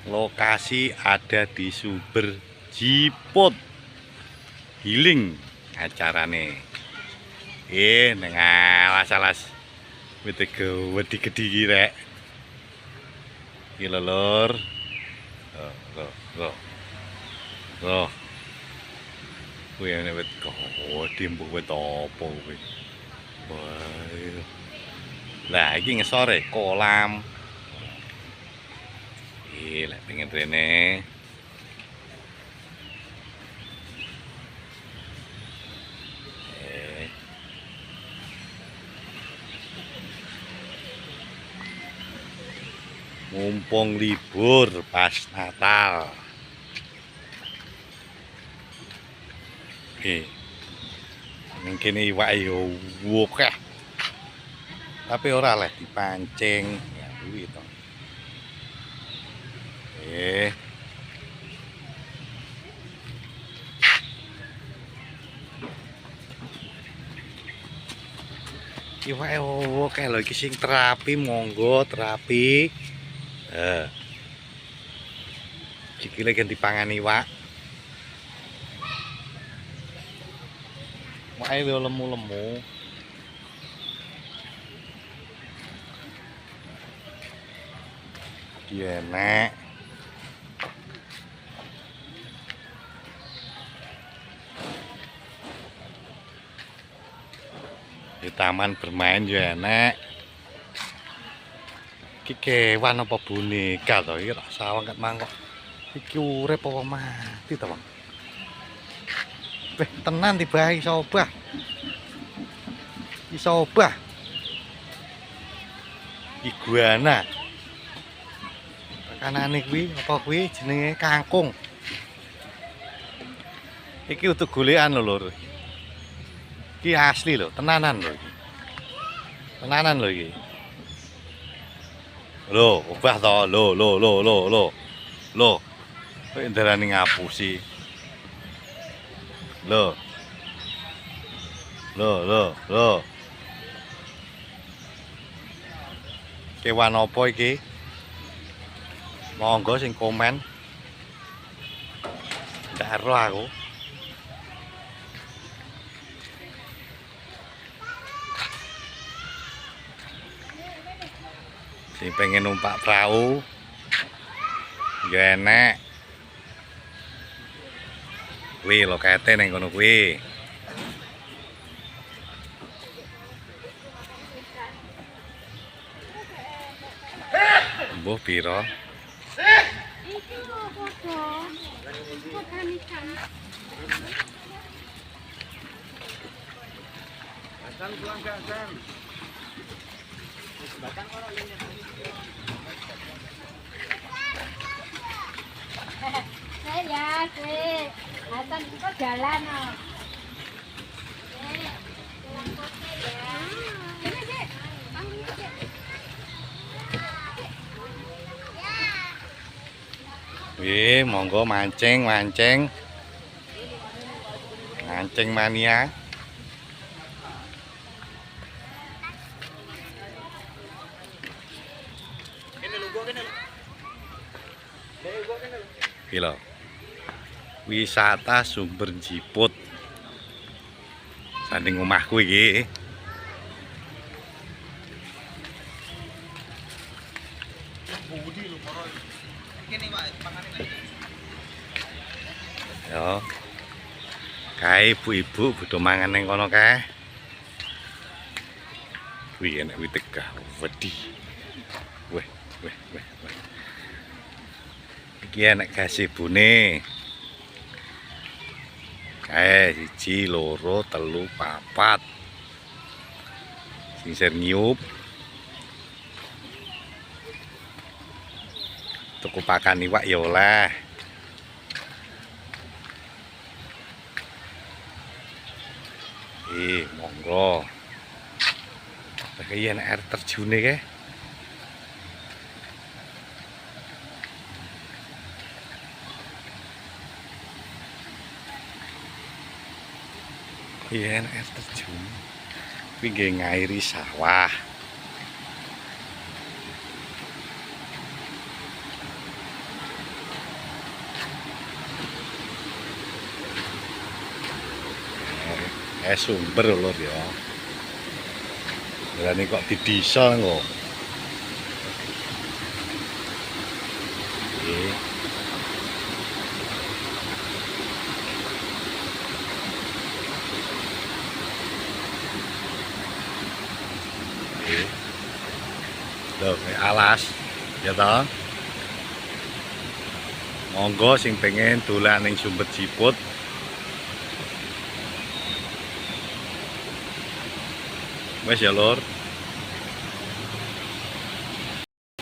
Lokasi ada di Sumber Jiput. Healing acarane. Nang alas-alas wit wedi gedhi iki rek. Iki lho Lur. Loh. Kuwi ana wit gedhi mbok wit apa kuwi. Wah. Lah iki ngesore kolam. Lek pengen rene. Mumpung libur pas Natal. Ning kene iwake yo akeh. Tapi ora leh dipancing. Ya kuwi to. Iwake akeh lho iki sing terapi, monggo terapi. Sikile ganti pangan iwak. Wae lemu-lemu. Iki enek. Di taman bermain juga enek. Iki kewan apa boneka to iki tak sawang ket mangkok. Iki urip apa mati to, Bang? Tenan tiba iso obah. Iso obah. Iguana. Tekanane kuwi apa kuwi jenenge kangkung. Iki utuk golekan lho, Lur. Iki asli lho, tenanan lho iki. Tenanan lho iki. Lho, obah to. Lho. Kok ndarani ngapusi. Lho. Kewan apa iki? Monggo sing komen. Ndak ero aku. Sing pengen numpak perahu ya enek. Kuwi lokete ning kono kuwi. Mbuh pira? Iki lho padha. Botanikan. Asan pulang ke Asan. Ya, Hasan kok jalan oh. Monggo mancing mania. Kilo. Wisata Sumber Jiput. Sanding omahku iki. Yo. Kae ibu-ibu bodho mangan ning kono kae. Kuwi enek wit tegah wedi. Weh. Iki enek gasebune. Kae 1, 2, 3, 4. Sing nyup. Tuku pakan iwak ya oleh. Monggo. Iki enek air terjune kae. Iya, air terjun. Kuwi nggih ngairi sawah. Sumber lur ya. Berani kok di diesel kok. Oke. Loh, kayak alas ya toh. Monggo sing pengen dolan ning Sumber Jiput. Wes ya lur.